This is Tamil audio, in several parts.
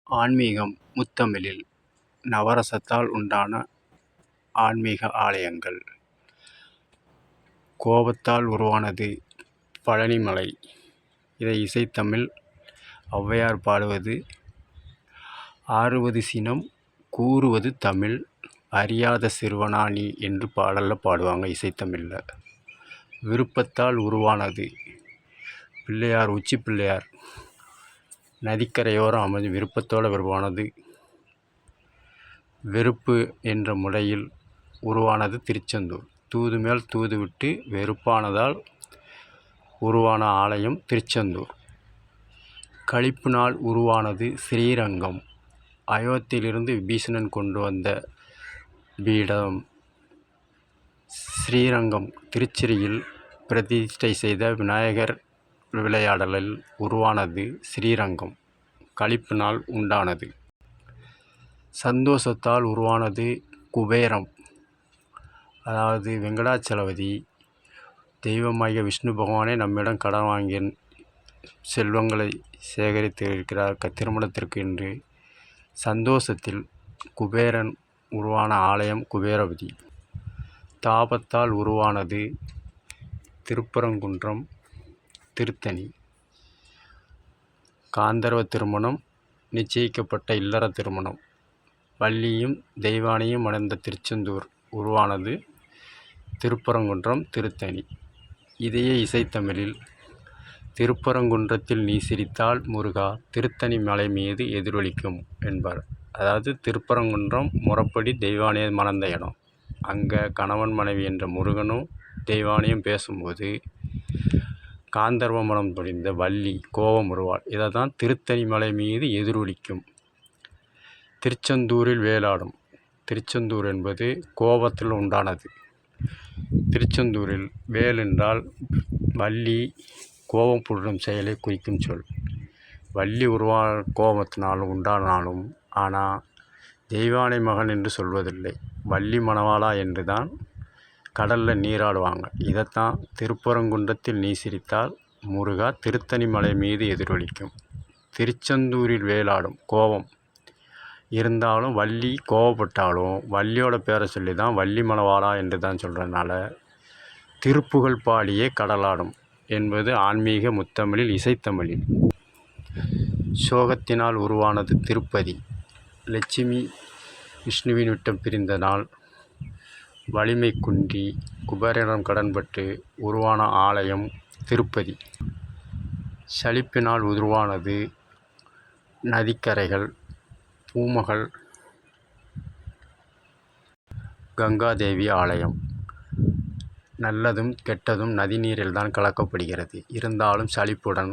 ஆன்மீகம் முத்தமிழில் நவரசத்தால் உண்டான ஆன்மீக ஆலயங்கள். கோபத்தால் உருவானது பழனிமலை. இதை இசைத்தமிழ் ஔவையார் பாடுவது: ஆறுவது சினம் கூறுவது தமிழ் அறியாத சிறுவனா நீ என்று பாடலில் பாடுவாங்க இசைத்தமிழில். விருப்பத்தால் உருவானது பிள்ளையார், உச்சி பிள்ளையார் நதிக்கரையோரம் அமைஞ்சு விருப்பத்தோடு உருவானது. வெறுப்பு என்ற முறையில் உருவானது திருச்செந்தூர். தூது மேல் தூது விட்டு வெறுப்பானதால் உருவான ஆலயம் திருச்செந்தூர். களிப்பு நாள் உருவானது ஸ்ரீரங்கம். அயோத்தியிலிருந்து விபீஷணன் கொண்டு வந்த பீடம் ஸ்ரீரங்கம். திருச்சியில் பிரதிஷ்டை செய்த விநாயகர் விளையாடலில் உருவானது ஸ்ரீரங்கம். களிப்பு நாள் உண்டானது. சந்தோஷத்தால் உருவானது குபேரம். அதாவது வெங்கடாச்சலபதி தெய்வமாகிய விஷ்ணு பகவானே நம்மிடம் கடன் வாங்கிய செல்வங்களை சேகரித்து இருக்கிறார் திருமணத்திற்கு என்று. சந்தோஷத்தில் குபேரன் உருவான ஆலயம் குபேரபதி. தாபத்தால் உருவானது திருப்பரங்குன்றம், திருத்தணி. காந்தர்வ திருமணம், நிச்சயிக்கப்பட்ட இல்லற திருமணம். வள்ளியும் தெய்வானையும் அடைந்த திருச்செந்தூர் உருவானது திருப்பரங்குன்றம், திருத்தணி. இதையே இசைத்தமிழில் திருப்பரங்குன்றத்தில் நீ சிரித்தால் முருகா திருத்தணி மலை மீது எதிரொலிக்கும் என்பார். அதாவது திருப்பரங்குன்றம் முறைப்படி தெய்வானையை மணந்த இடம். அங்கே கணவன் மனைவி என்ற முருகனும் தெய்வானையும் பேசும்போது காந்தர்வ மனம் புரிந்த வள்ளி கோபம் உருவாள். இதை தான் திருத்தணி மலை மீது எதிரொலிக்கும். திருச்செந்தூரில் வேலாடும். திருச்செந்தூர் என்பது கோபத்தில் உண்டானது. திருச்செந்தூரில் வேல் என்றால் வள்ளி கோபம் புரியும் செயலை குறிக்கும் சொல். வள்ளி கோபத்தினால் உண்டானாலும் ஆனால் தெய்வானை மகன் என்று சொல்வதில்லை, வள்ளி மணவாளா என்று தான் கடலில் நீராடுவாங்க. இதைத்தான் திருப்பரங்குன்றத்தில் நீ சிரித்தால் முருகா திருத்தணி மலை மீது எதிரொலிக்கும். திருச்செந்தூரில் வேலாடும். கோபம் இருந்தாலும் வள்ளி கோவப்பட்டாலும் வள்ளியோட பேரை சொல்லி தான் வள்ளி மணவாளா என்று தான் சொல்கிறதுனால திருப்புகழ் பாடியே கடலாடும் என்பது ஆன்மீக முத்தமிழில் இசைத்தமிழில். சோகத்தினால் உருவானது திருப்பதி. லட்சுமி விஷ்ணுவின் விட்டம் பிரிந்த நாள் வலிமை குன்றி குபேரனிடம் கடன்பட்டு உருவான ஆலயம் திருப்பதி. சலிப்பினால் உருவானது நதிக்கரைகள். பூமகள் கங்காதேவி ஆலயம். நல்லதும் கெட்டதும் நதிநீரில் தான் கலக்கப்படுகிறது. இருந்தாலும் சலிப்புடன்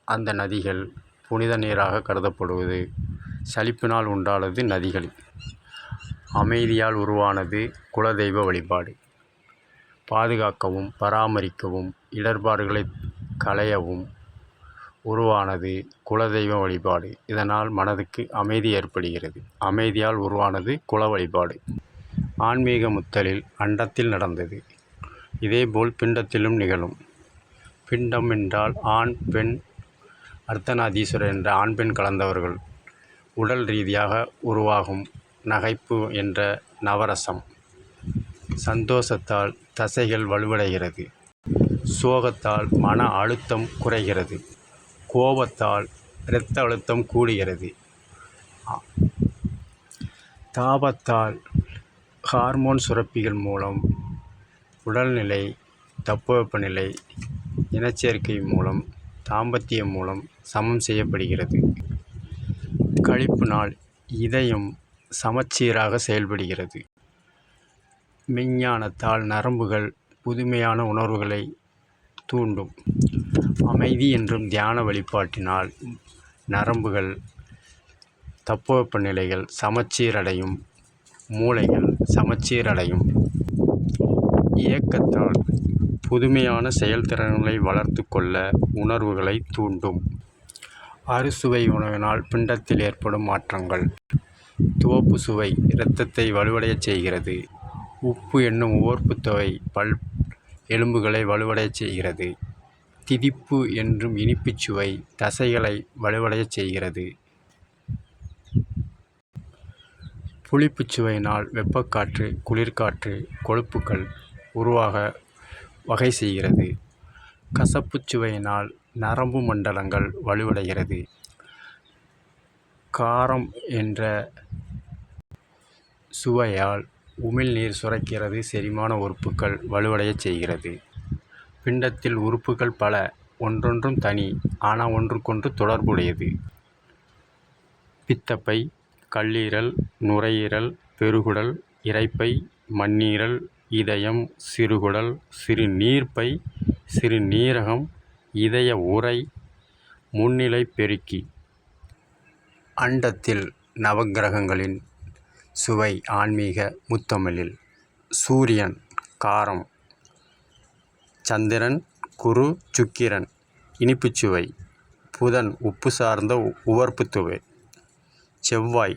அந்த நதிகள் புனித நீராக கருதப்படுவது. சலிப்பினால் உண்டானது நதிகள். அமைதியால் உருவானது குலதெய்வ வழிபாடு. பாதுகாக்கவும் பராமரிக்கவும் இடர்பாடுகளை களையவும் உருவானது குலதெய்வ வழிபாடு. இதனால் மனதுக்கு அமைதி ஏற்படுகிறது. அமைதியால் உருவானது குல வழிபாடு. ஆன்மீக முத்தலில் அண்டத்தில் நடந்தது. இதேபோல் பிண்டத்திலும் நிகழும். பிண்டம் என்றால் ஆண் பெண் அர்த்தநாதீஸ்வரர் என்ற ஆண் பெண் கலந்தவர்கள் உடல் ரீதியாக உருவாகும் நகைப்பு என்ற நவரசம். சந்தோஷத்தால் தசைகள் வலுவடைகிறது. சோகத்தால் மன அழுத்தம் குறைகிறது. கோபத்தால் இரத்த அழுத்தம் கூடுகிறது. தாபத்தால் ஹார்மோன் சுரப்பிகள் மூலம் உடல்நிலை, தட்பவெப்பநிலை, இனச்சேர்க்கை மூலம், தாம்பத்தியம் மூலம் சமம் செய்யப்படுகிறது. களிப்பு நாள் இதயம் சமச்சீராக செயல்படுகிறது. மெஞ்ஞானத்தால் நரம்புகள் புதுமையான உணர்வுகளை தூண்டும். அமைதி என்றும் தியான வழிபாட்டினால் நரம்புகள், தட்பவெப்பநிலைகள் சமச்சீரடையும். மூளைகள் சமச்சீரடையும். இயக்கத்தால் புதுமையான செயல்திறன்களை வளர்த்து கொள்ள உணர்வுகளை தூண்டும். அறுசுவை உணவினால் பிண்டத்தில் ஏற்படும் மாற்றங்கள். துவப்பு சுவை இரத்தத்தை வலுவடையச் செய்கிறது. உப்பு என்னும் உவர்ப்புத் தொகை எலும்புகளை வலுவடையச் செய்கிறது. திதிப்பு என்றும் இனிப்புச் சுவை தசைகளை வலுவடையச் செய்கிறது. புளிப்புச் சுவையினால் வெப்பக்காற்று, குளிர்காற்று, கொழுப்புகள் உருவாக வகை செய்கிறது. கசப்புச் சுவையினால் நரம்பு மண்டலங்கள் வலுவடைகிறது. காரம் என்ற சுவையால் உமிழ்நீர் சுரக்கிறது. செரிமான உறுப்புகள் வலுவடையச் செய்கிறது. பிண்டத்தில் உறுப்புகள் பல, ஒன்றொன்றும் தனி, ஆனால் ஒன்றுக்கொன்று தொடர்புடையது. பித்தப்பை, கல்லீரல், நுரையீரல், பெருகுடல், இரைப்பை, மண்ணீரல், இதயம், சிறுகுடல், சிறுநீர்ப்பை, சிறுநீரகம், இதய உறை, முன்னிலை பெருக்கி. அண்டத்தில் நவக்கிரகங்களின் சுவை ஆன்மீக முத்தமிழில். சூரியன் காரம், சந்திரன், குரு, சுக்கிரன் இனிப்புச்சுவை, புதன் உப்பு சார்ந்த உவர்ப்பு சுவை, செவ்வாய்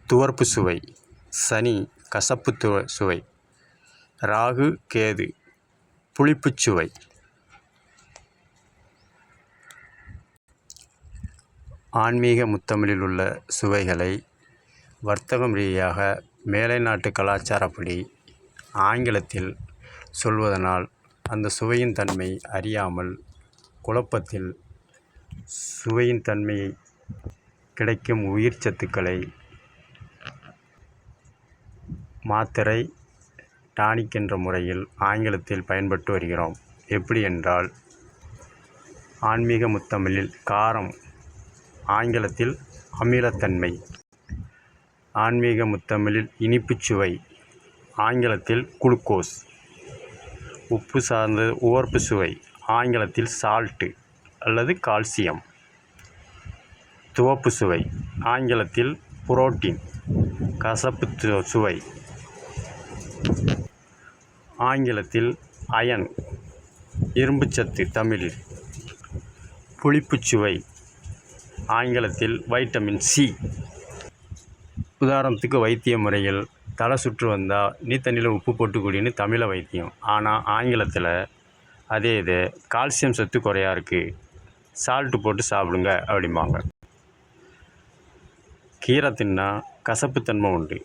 துவர்ப்பு சுவை, சனி கசப்பு சுவை, ராகு, கேது புளிப்புச் சுவை. ஆன்மீக முத்தமிழில் உள்ள சுவைகளை வர்த்தகம் ரீதியாக மேலை நாட்டு கலாச்சாரப்படி ஆங்கிலத்தில் சொல்வதனால் அந்த சுவையின் தன்மை அறியாமல் குழப்பத்தில் சுவையின் தன்மையை கிடைக்கும் உயிர் சத்துக்களை மாத்திரை, டானிக் என்ற முறையில் ஆங்கிலத்தில் பயன்பட்டு வருகிறோம். எப்படி என்றால், ஆன்மீக முத்தமிழில் காரம், ஆங்கிலத்தில் அமிலத்தன்மை. ஆன்மீக முத்தமிழில் இனிப்புச் சுவை, ஆங்கிலத்தில் குளுக்கோஸ். உப்பு சார்ந்த உவர்ப்பு சுவை, ஆங்கிலத்தில் சால்ட்டு அல்லது கால்சியம். துவப்பு சுவை, ஆங்கிலத்தில் புரோட்டீன். கசப்பு சுவை, ஆங்கிலத்தில் அயன், இரும்புச்சத்து தமிழில். புளிப்புச் சுவை, ஆங்கிலத்தில் வைட்டமின் சி. உதாரணத்துக்கு வைத்திய முறையில் தலை சுற்று வந்தால் நீ தண்ணியில் உப்பு போட்டு குடின்னு தமிழ வைத்தியம். ஆனால் ஆங்கிலத்தில் அதே இது கால்சியம் சத்து குறையா இருக்குது, சால்ட்டு போட்டு சாப்பிடுங்க அப்படிம்பாங்க. கீரை தின்னா கசப்புத்தன்மை உண்டு,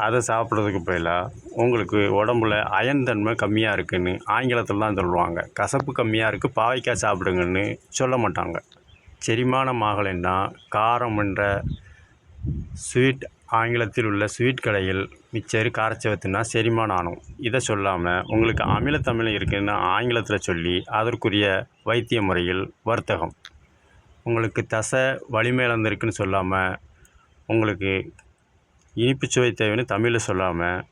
அதை சாப்பிட்றதுக்கு பதிலாக உங்களுக்கு உடம்புல அயன் தன்மை கம்மியாக இருக்குதுன்னு ஆங்கிலத்தில் தான் சொல்லுவாங்க. கசப்பு கம்மியாக இருக்குது, பாவைக்காய் சாப்பிடுங்கன்னு சொல்ல மாட்டாங்க. செரிமானம் ஆகலைன்னா காரம் என்ற ஸ்வீட், ஆங்கிலத்தில் உள்ள ஸ்வீட் கடையில் மிச்சர் காரச்சவத்துனா செரிமானம் ஆகும். இதை சொல்லாமல் உங்களுக்கு அமிலத்தமிழ் இருக்குதுன்னு ஆங்கிலத்தில் சொல்லி அதற்குரிய வைத்திய முறையில் வர்த்தகம். உங்களுக்கு தசை வலிமை இழந்திருக்குன்னு சொல்லாமல், உங்களுக்கு இனிப்பு சுவை தேவைன்னு தமிழில் சொல்லாமல்,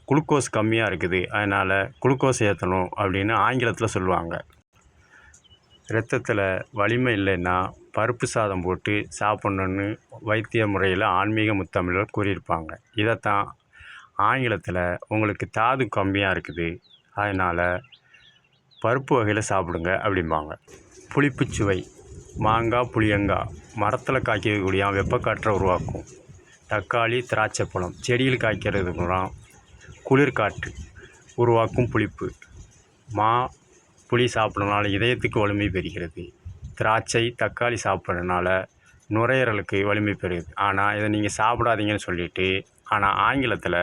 குளுக்கோஸ் கம்மியாக இருக்குது அதனால் குளுக்கோஸ் ஏற்றணும் அப்படின்னு ஆங்கிலத்தில் சொல்லுவாங்க. இரத்தத்தில் வலிமை இல்லைன்னா பருப்பு சாதம் போட்டு சாப்பிட்ணுன்னு வைத்திய முறையில் ஆன்மீக முத்தமிழில் கூறியிருப்பாங்க. இதைத்தான் ஆங்கிலத்தில் உங்களுக்கு தாது கம்மியாக இருக்குது அதனால் பருப்பு வகையில் சாப்பிடுங்க அப்படிம்பாங்க. புளிப்புச் சுவை, மாங்காய், புளியங்காய் மரத்தில் காய்க்கக்கூடிய வெப்பக்காற்றை உருவாக்கும். தக்காளி, திராட்சைப்பழம் செடியில் காய்க்கிறதுக்குலாம் குளிர்காற்று உருவாக்கும் புளிப்பு. புளி சாப்பிட்றதுனால இதயத்துக்கு வலிமை பெறுகிறது. திராட்சை, தக்காளி சாப்பிட்றதுனால நுரையீரலுக்கு வலிமை பெறுகிறது. ஆனால் இதை நீங்கள் சாப்பிடாதீங்கன்னு சொல்லிவிட்டு, ஆனால் ஆங்கிலத்தில்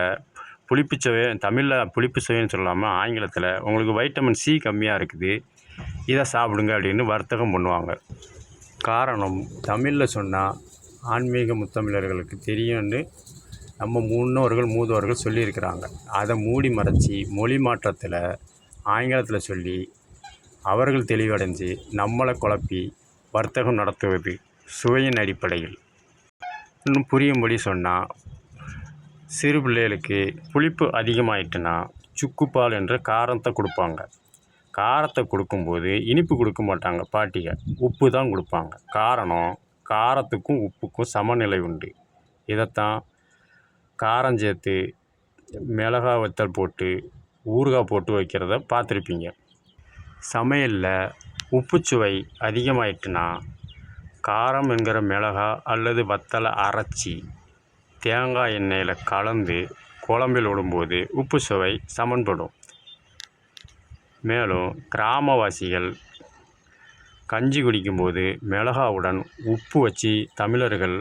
புளிப்பு சுவை, தமிழில் புளிப்பு சுவைன்னு சொல்லாமல் ஆங்கிலத்தில் உங்களுக்கு வைட்டமின் சி கம்மியாக இருக்குது, இதை சாப்பிடுங்க அப்படின்னு வர்த்தகம் பண்ணுவாங்க. காரணம், தமிழில் சொன்னால் ஆன்மீக முத்தமிழர்களுக்கு தெரியும்னு நம்ம மூதோர்கள் சொல்லியிருக்கிறாங்க. அதை மூடி மறைச்சி மொழி மாற்றத்தில் ஆங்கிலத்தில் சொல்லி அவர்கள் தெளிவடைஞ்சு நம்மளை குழப்பி வர்த்தகம் நடத்துவது சுவையின் அடிப்படையில். இன்னும் புரியும்படி சொன்னால், சிறு பிள்ளைகளுக்கு புளிப்பு அதிகமாயிட்டுன்னா சுக்குப்பால் என்ற காரத்தை கொடுப்பாங்க. காரத்தை கொடுக்கும்போது இனிப்பு கொடுக்க மாட்டாங்க பாட்டிக, உப்பு தான் கொடுப்பாங்க. காரணம், காரத்துக்கும் உப்புக்கும் சமநிலை உண்டு. இதைத்தான் காரம் சேர்த்து மிளகாய் வத்தல் போட்டு ஊறுகாய் போட்டு வைக்கிறத பார்த்துருப்பீங்க. சமையலில் உப்புச்சுவை அதிகமாயிட்டுனா காரம் என்கிற மிளகாய் அல்லது வத்தலை அரைச்சி தேங்காய் எண்ணெயில் கலந்து குழம்பில் விடும்போது உப்பு சுவை சமன்படும். மேலும் கிராமவாசிகள் கஞ்சி குடிக்கும்போது மிளகாவுடன் உப்பு வச்சு தமிழர்கள்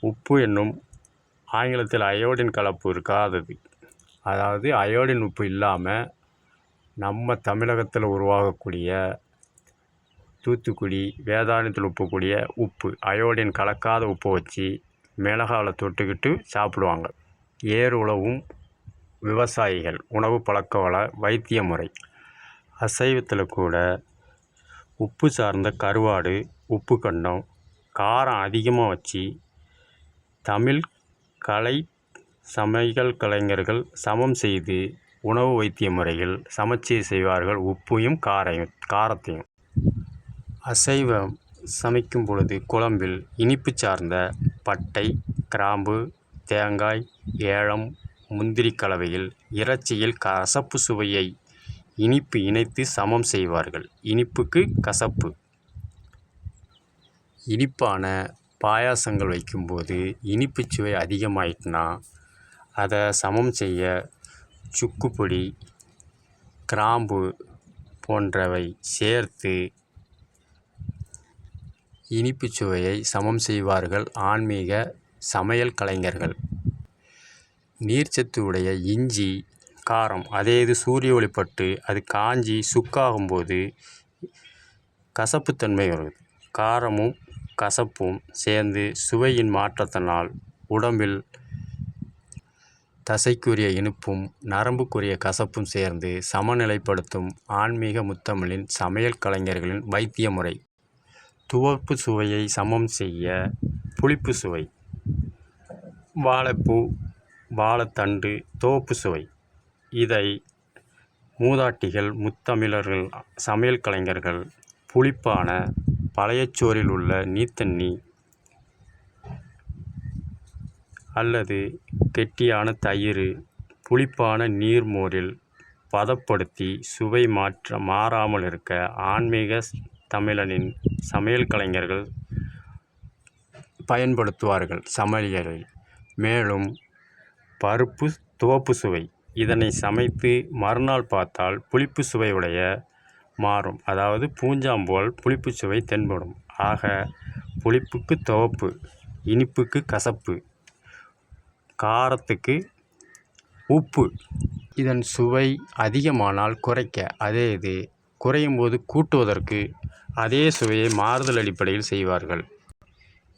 உப்பு என்னும் ஆங்கிலத்தில் அயோடின் கலப்பு இருக்காதது. அதாவது அயோடின் உப்பு இல்லாமல் நம்ம தமிழகத்தில் உருவாகக்கூடிய தூத்துக்குடி வேதாரண்யத்தில் உப்பக்கூடிய உப்பு அயோடின் கலக்காத உப்பை வச்சு மிளகாவில் தொட்டுக்கிட்டு சாப்பிடுவாங்க. ஏர் உழவும் விவசாயிகள் உணவு பழக்கவழ வைத்திய முறை. அசைவத்தில் கூட உப்பு சார்ந்த கருவாடு, உப்பு கண்டம், காரம் அதிகமாக வச்சு தமிழ் கலை சமையல் கலைஞர்கள் சமம் செய்து உணவு வைத்திய முறைகள் சமச்சீர் செய்வார்கள். உப்பையும் காரத்தையும். அசைவம் சமைக்கும் பொழுது குழம்பில் இனிப்பு சார்ந்த பட்டை, கிராம்பு, தேங்காய், ஏலம், முந்திரி கலவையில் இறைச்சியில் கசப்பு சுவையை இனிப்பு இணைத்து சமம் செய்வார்கள். இனிப்புக்கு கசப்பு. இனிப்பான பாயாசங்கள் வைக்கும்போது இனிப்பு சுவை அதிகமாயிட்டுனா அதை சமம் செய்ய சுக்குப்பொடி, கிராம்பு போன்றவை சேர்த்து இனிப்பு சுவையை சமம் செய்வார்கள் ஆன்மீக சமையல் கலைஞர்கள். நீர்ச்சத்து உடைய இஞ்சி, காரம் அதே இது சூரிய ஒளிப்பட்டு அது காஞ்சி சுக்காகும்போது கசப்புத்தன்மை வருது. காரமும் கசப்பும் சேர்ந்து சுவையின் மாற்றத்தினால் உடம்பில் தசைக்குரிய இனிப்பும் நரம்புக்குரிய கசப்பும் சேர்ந்து சமநிலைப்படுத்தும் ஆன்மீக முத்தமிழின் சமையல் கலைஞர்களின் வைத்திய முறை. துவர்ப்பு சுவையை சமம் செய்ய புளிப்பு சுவை, வாழைப்பூ, வாழைத்தண்டு, துவப்பு சுவை. இதை மூதாட்டிகள், முத்தமிழர்கள், சமையல் கலைஞர்கள் புளிப்பான பழையச்சோறில் உள்ள நீர்த்தண்ணி அல்லது கெட்டியான தயிர், புளிப்பான நீர்மோரில் பதப்படுத்தி சுவை மாறாமல் இருக்க ஆன்மீக தமிழனின் சமையல் கலைஞர்கள் பயன்படுத்துவார்கள் சமையலில். மேலும் பருப்பு துவப்பு சுவை. இதனை சமைத்து மறுநாள் பார்த்தால் புளிப்பு சுவையுடைய மாறும். அதாவது பூஞ்சாம்போல் புளிப்பு சுவை தென்படும். ஆக புளிப்புக்கு துவப்பு, இனிப்புக்கு கசப்பு, காரத்துக்கு உப்பு. இதன் சுவை அதிகமானால் குறைக்க, அதே இது குறையும் போது கூட்டுவதற்கு அதே சுவையை மாறுதல் அடிப்படையில் செய்வார்கள்.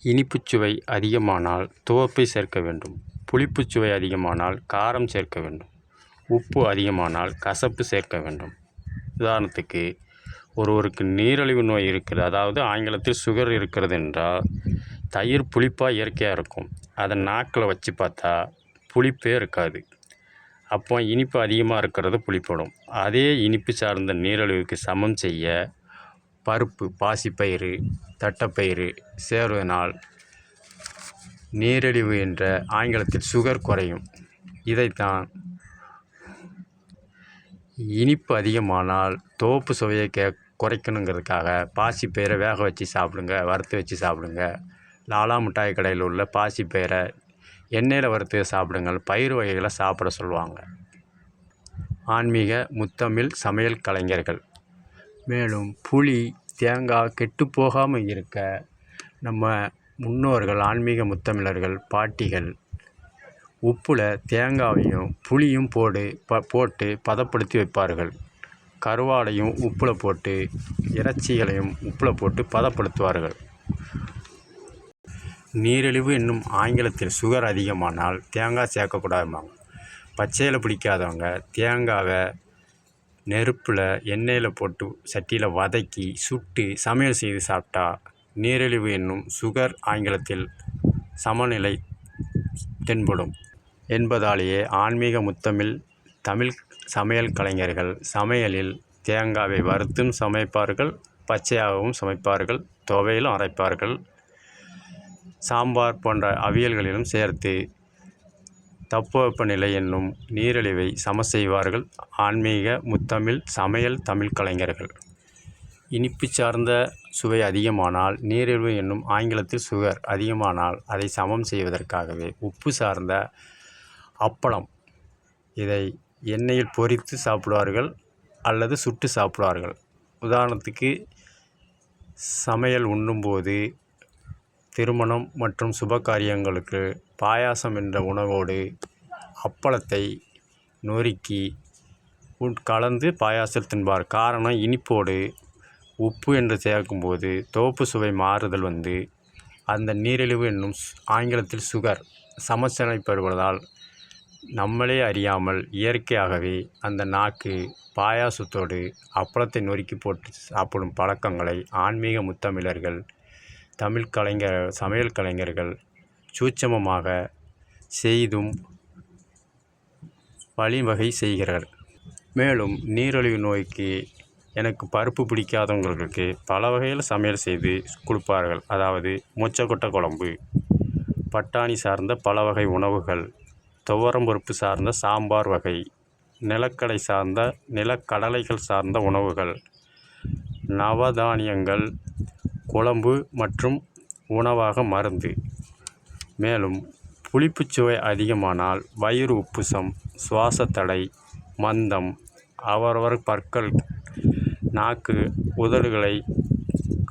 இனிப்புச் சுவை அதிகமானால் துவப்பை சேர்க்க வேண்டும். புளிப்புச் சுவை அதிகமானால் காரம் சேர்க்க வேண்டும். உப்பு அதிகமானால் கசப்பு சேர்க்க வேண்டும். உதாரணத்துக்கு ஒருவருக்கு நீரிழிவு நோய் இருக்குது, அதாவது ஆங்கிலத்தில் சுகர் இருக்கிறது என்றால் தயிர் புளிப்பாக இயற்கையாக இருக்கும். அதை நாக்கில் வச்சு பார்த்தா புளிப்பே இருக்காது. அப்போ இனிப்பு அதிகமாக இருக்கிறது புளிப்படும். அதே இனிப்பு சார்ந்த நீரிழிவுக்கு சமம் செய்ய பருப்பு, பாசிப்பயிறு, தட்டைப்பயிறு சேர்வதனால் நீரிழிவு என்ற ஆங்கிலத்தில் சுகர் குறையும். இதைத்தான் இனிப்பு அதிகமானால் துவப்பு சுவையை குறைக்கணுங்கிறதுக்காக பாசிப்பயிரை வேக வச்சு சாப்பிடுங்க, வறுத்து வச்சு சாப்பிடுங்க. லாலா மிட்டாய் கடையில் உள்ள பாசிப்பயிரை எண்ணெயில் வறுத்து சாப்பிடுங்கள். பயிர் வகைகளை சாப்பிட சொல்லுவாங்க ஆன்மீக முத்தமிழ் சமையல் கலைஞர்கள். மேலும் புளி, தேங்காய் கெட்டு போகாமல் இருக்க நம்ம முன்னோர்கள், ஆன்மீக முத்தமிழர்கள், பாட்டிகள் உப்பில் தேங்காயையும் புளியும் போட்டு பதப்படுத்தி வைப்பார்கள். கருவாடையும் உப்பில் போட்டு, இறைச்சிகளையும் உப்பில் போட்டு பதப்படுத்துவார்கள். நீரிழிவு என்னும் ஆங்கிலத்தில் சுகர் அதிகமானால் தேங்காய் சேர்க்கக்கூடாதும்பாங்க. பச்சையில் பிடிக்காதவங்க தேங்காவை நெருப்பில் எண்ணெயில் போட்டு சட்டியில் வதக்கி சுட்டு சமையல் செய்து சாப்பிட்டா நீரிழிவு என்னும் சுகர் ஆங்கிலத்தில் சமநிலை தென்படும் என்பதாலேயே ஆன்மீக முத்தமிழ் தமிழ் சமையல் கலைஞர்கள் சமையலில் தேங்காவை வறுத்தும் சமைப்பார்கள், பச்சையாகவும் சமைப்பார்கள், துவையிலும் அரைப்பார்கள், சாம்பார் போன்ற அவியல்களிலும் சேர்த்து தட்பவெப்பநிலை என்னும் நீரிழிவை சம செய்வார்கள் ஆன்மீக முத்தமிழ் சமையல் தமிழ் கலைஞர்கள். இனிப்பு சார்ந்த சுவை அதிகமானால், நீரிழிவு என்னும் ஆங்கிலத்தில் சுகர் அதிகமானால் அதை சமம் செய்வதற்காகவே உப்பு சார்ந்த அப்பளம், இதை எண்ணெயில் பொரித்து சாப்பிடுவார்கள் அல்லது சுட்டு சாப்பிடுவார்கள். உதாரணத்துக்கு சமையல் உண்ணும்போது திருமணம் மற்றும் சுபகாரியங்களுக்கு பாயாசம் என்ற உணவோடு அப்பளத்தை நொறுக்கி கலந்து பாயாசம் தின்பார். காரணம், இனிப்போடு உப்பு என்று சேர்க்கும்போது துவப்பு சுவை மாறுதல் வந்து அந்த நீரிழிவு என்னும் ஆங்கிலத்தில் சுகர் சமச்சீரமைப்படுவதால் நம்மளே அறியாமல் இயற்கையாகவே அந்த நாக்கு பாயாசத்தோடு அப்பளத்தை நொறுக்கி போட்டு சாப்பிடும் பழக்கங்களை ஆன்மீக முத்தமிழர்கள், தமிழ் சமையல் கலைஞர்கள் சூட்சமமாக செய்தும் வழிவகை செய்கிறார்கள். மேலும் நீரிழிவு நோய்க்கு எனக்கு பருப்பு பிடிக்காதவங்களுக்கு பல வகையில் சமையல் செய்து கொடுப்பார்கள். அதாவது மொச்சக்கொட்டை குழம்பு, பட்டாணி சார்ந்த பல வகை உணவுகள், துவரம்பருப்பு சார்ந்த சாம்பார் வகை, நிலக்கடலைகள் சார்ந்த உணவுகள், நவதானியங்கள் குழம்பு மற்றும் உணவாக மருந்து. மேலும் புளிப்புச்சுவை அதிகமானால் வயிறு உப்புசம், சுவாச தடை, மந்தம், அவரவர் பற்கள், நாக்கு, உதடுகளை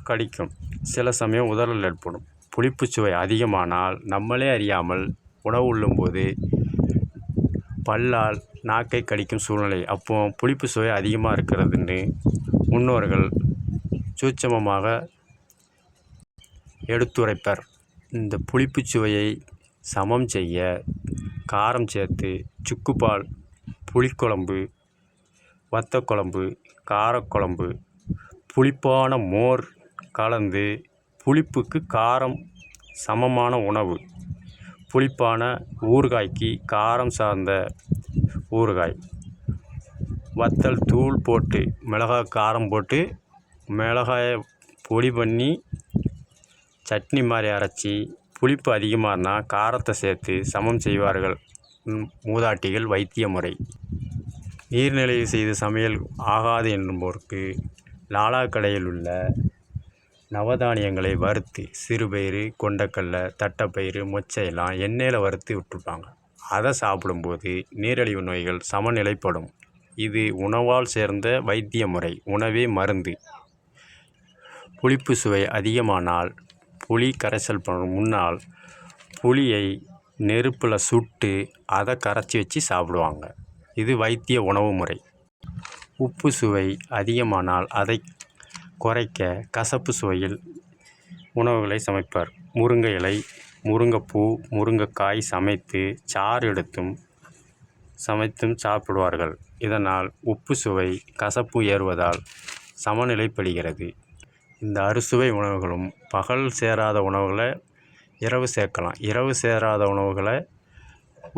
கடிக்கும். சில சமயம் உதறல் ஏற்படும். புளிப்புச்சுவை அதிகமானால் நம்மளே அறியாமல் உணவு உண்ணும்போது பல்லால் நாக்கை கடிக்கும் சூழ்நிலை. அப்போ புளிப்பு சுவை அதிகமாக இருக்கிறதுன்னு முன்னோர்கள் சூட்சமமாக எடுத்துரைப்பர். இந்த புளிப்பு சுவையை சமம் செய்ய காரம் சேர்த்து சுக்குப்பால், புளிக்குழம்பு, வத்தக்குழம்பு, காரக்குழம்பு, புளிப்பான மோர் கலந்து புளிப்புக்கு காரம் சமமான உணவு. புளிப்பான ஊறுகாய்க்கு காரம் சார்ந்த ஊறுகாய், வத்தல் தூள் போட்டு மிளகாய் காரம் போட்டு மிளகாயை பொடி பண்ணி சட்னி மாதிரி அரைச்சி புளிப்பு அதிகமாகனா காரத்தை சேர்த்து சமம் செய்வார்கள் மூதாட்டிகள். வைத்திய முறை. நீர்நிலைவு செய்து சமையல் ஆகாது என்போருக்கு லாலாக்கடையில் உள்ள நவதானியங்களை வறுத்து சிறுபயிறு, கொண்டக்கடலை, தட்டைப்பயிறு, மொச்சையெல்லாம் எண்ணெயில் வறுத்து விட்டுருப்பாங்க. அதை சாப்பிடும்போது நீரிழிவு நோய்கள் சமநிலைப்படும். இது உணவால் சேர்ந்த வைத்திய முறை. உணவே மருந்து. புளிப்பு சுவை அதிகமானால் புளி கரைசல் முன்னால் புளியை நெருப்பில் சுட்டு அதை கரைச்சி வச்சு சாப்பிடுவாங்க. இது வைத்திய உணவு முறை. உப்பு சுவை அதிகமானால் அதை குறைக்க கசப்பு சுவையில் உணவுகளை சமைப்பார். முருங்கை இலை, முருங்கைப்பூ, முருங்கைக்காய் சமைத்து சாறு எடுத்தும் சமைத்தும் சாப்பிடுவார்கள். இதனால் உப்பு சுவை கசப்பு ஏறுவதால் சமநிலைப்படுகிறது. இந்த அறுசுவை உணவுகளும் பகல் சேராத உணவுகளை இரவு சேர்க்கலாம். இரவு சேராத உணவுகளை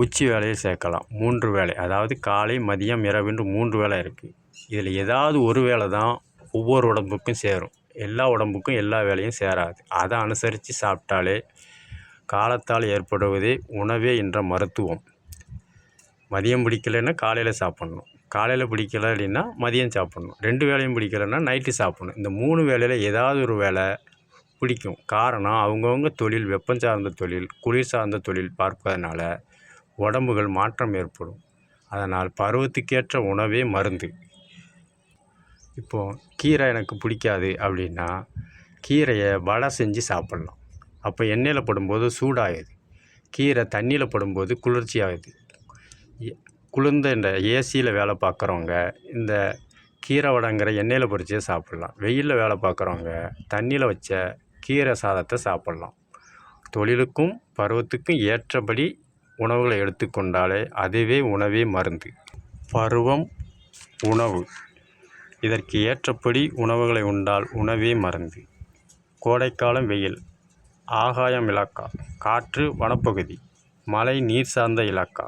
உச்சி வேளையில் சேர்க்கலாம். 3 வேளை, அதாவது காலை, மதியம், இரவுன்று 3 வேளை இருக்குது. இதில் ஏதாவது ஒரு வேளை தான் ஒவ்வொரு உடம்புக்கும் சேரும். எல்லா உடம்புக்கும் எல்லா வேலையும் சேராது. அதை அனுசரித்து சாப்பிட்டாலே காலத்தால் ஏற்படுவதே உணவே என்ற மருத்துவம். மதியம் பிடிக்கலைன்னா காலையில் சாப்பிட்ணும், காலையில் பிடிக்கலை அப்படின்னா மதியம் சாப்பிட்ணும், 2 வேளையும் பிடிக்கலைன்னா நைட்டு சாப்பிட்ணும். இந்த 3 வேளையில் ஏதாவது ஒரு வேளை பிடிக்கும். காரணம், அவங்கவுங்க தொழில் வெப்பம் சார்ந்த தொழில், குளிர் சார்ந்த தொழில் பார்ப்பதனால உடம்புகள் மாற்றம் ஏற்படும். அதனால் பருவத்துக்கேற்ற உணவே மருந்து. இப்போது கீரை எனக்கு பிடிக்காது அப்படின்னா கீரையை வடை செஞ்சு சாப்பிட்லாம். அப்போ எண்ணெயில் படும்போது சூடாகுது. கீரை தண்ணியில் படும்போது குளிர்ச்சி ஆகுது. குளிர்ந்த இந்த ஏசியில் வேலை பார்க்குறவங்க இந்த கீரை வடைங்கிற எண்ணெயில் பொரிச்சே சாப்பிட்லாம். வெயிலில் வேலை பார்க்குறவங்க தண்ணியில் வச்ச கீரை சாதத்தை சாப்பிட்லாம். தொழிலுக்கும் பருவத்துக்கும் ஏற்றபடி உணவுகளை எடுத்துக்கொண்டாலே அதுவே உணவே மருந்து. பருவம் உணவு. இதற்கு ஏற்றபடி உணவுகளை உண்டால் உணவே மருந்து. கோடைக்காலம் வெயில், ஆகாயம் இலாக்கா, காற்று வனப்பகுதி, மழை நீர் சார்ந்த இலாக்கா,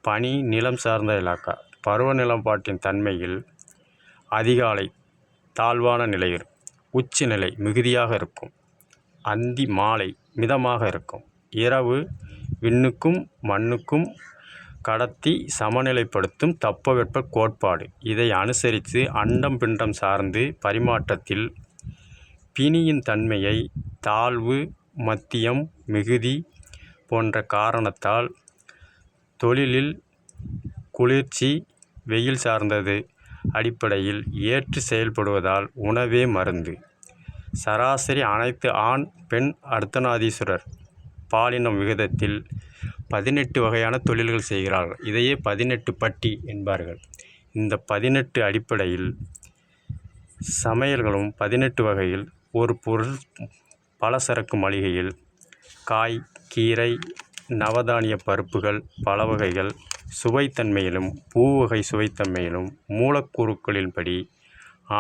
பனி நிலம் சார்ந்த இலாக்கா. பருவநிலப்பாட்டின் தன்மையில் அதிகாலை தாழ்வான நிலையில் உச்சி நிலை மிகுதியாக இருக்கும். அந்தி மாலை மிதமாக இருக்கும். இரவு விண்ணுக்கும் மண்ணுக்கும் கடத்தி சமநிலைப்படுத்தும் தட்பவெப்ப கோட்பாடு. இதை அனுசரித்து அண்டம் பிண்டம் சார்ந்து பரிமாற்றத்தில் பிணியின் தன்மையை தாழ்வு, மத்தியம், மிகுதி போன்ற காரணத்தால் தொழிலில் குளிர்ச்சி, வெயில் சார்ந்தது அடிப்படையில் ஏற்று செயல்படுவதால் உணவே மருந்து. சராசரி அனைத்து ஆண் பெண் அர்த்தநாதீஸ்வரர் பாலினம் விகிதத்தில் 18 வகையான தொழில்கள் செய்கிறார்கள். இதையே 18 பட்டி என்பார்கள். இந்த 18 அடிப்படையில் சமையல்களும் 18 வகையில் ஒரு பொருள் பலசரக்கு மளிகையில் காய், கீரை, நவதானிய பருப்புகள் பல வகைகள் சுவைத்தன்மையிலும் பூவகை சுவைத்தன்மையிலும் மூலக்கூறுகளின்படி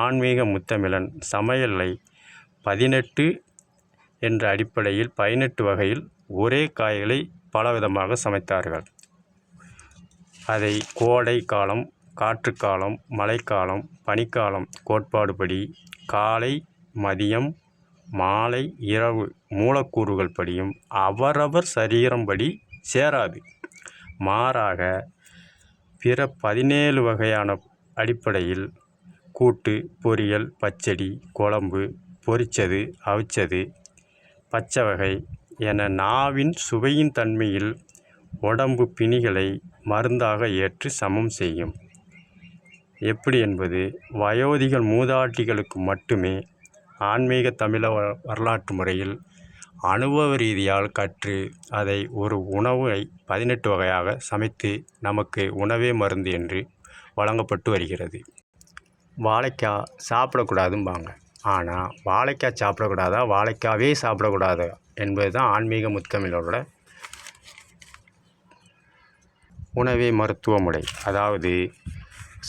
ஆன்மீக முத்தமிழன் சமையலை 18 என்ற அடிப்படையில் 18 வகையில் ஒரே காய்களை பலவிதமாக சமைத்தார்கள். அதை கோடை காலம், காற்றுக்காலம், மழைக்காலம், பனிக்காலம் கோட்பாடுபடி காலை, மதியம், மாலை, இரவு மூலக்கூறுகள் படியும் அவரவர் சரீரம்படி சேராது. மாறாக பிற 17 வகையான அடிப்படையில் கூட்டு, பொரியல், பச்சடி, குழம்பு, பொரிச்சது, அவிச்சது, பச்சை வகை என நாவின் சுவையின் தன்மையில் உடம்பு பிணிகளை மருந்தாக ஏற்று சமம் செய்யும். எப்படி என்பது வயோதிகள் மூதாட்டிகளுக்கு மட்டுமே ஆன்மீக தமிழ வரலாற்று முறையில் அனுபவ ரீதியால் கற்று அதை ஒரு உணவை 18 வகையாக சமைத்து நமக்கு உணவே மருந்து என்று வழங்கப்பட்டு வருகிறது. வாழைக்காய் சாப்பிடக்கூடாதும்பாங்க. ஆனால் வாழைக்காய் சாப்பிடக்கூடாதா, வாழைக்காவே சாப்பிடக்கூடாது என்பது தான் ஆன்மீக முத்தமிழரோட உணவே மருத்துவ முறை. அதாவது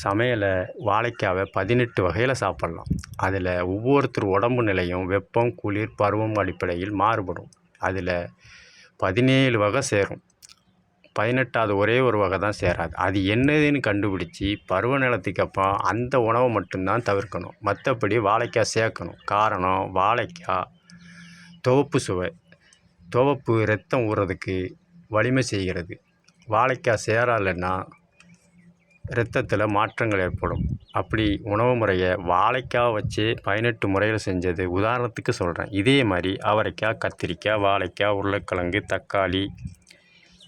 சமையலை வாழைக்காவை 18 வகையில் சாப்பிட்லாம். அதில் ஒவ்வொருத்தர் உடம்பு நிலையும் வெப்பம், குளிர், பருவம் அடிப்படையில் மாறுபடும். அதில் 17 வகை சேரும். 18வது ஒரே ஒரு வகை தான் சேராது. அது என்னதுன்னு கண்டுபிடிச்சி பருவ நிலத்துக்கு அப்புறம் அந்த உணவை மட்டும்தான் தவிர்க்கணும். மற்றபடி வாழைக்காய் சேர்க்கணும். காரணம், வாழைக்காய் துவப்பு சுவை, துவப்பு ரத்தம் ஊறுறதுக்கு வலிமை செய்கிறது. வாழைக்காய் சேரலைன்னா இரத்தத்தில் மாற்றங்கள் ஏற்படும். அப்படி உணவு முறையை வாழைக்காய் வச்சு 18 முறையில் செஞ்சது உதாரணத்துக்கு சொல்கிறேன். இதே மாதிரி அவரைக்காய், கத்திரிக்காய், வாழைக்காய், உருளைக்கிழங்கு, தக்காளி,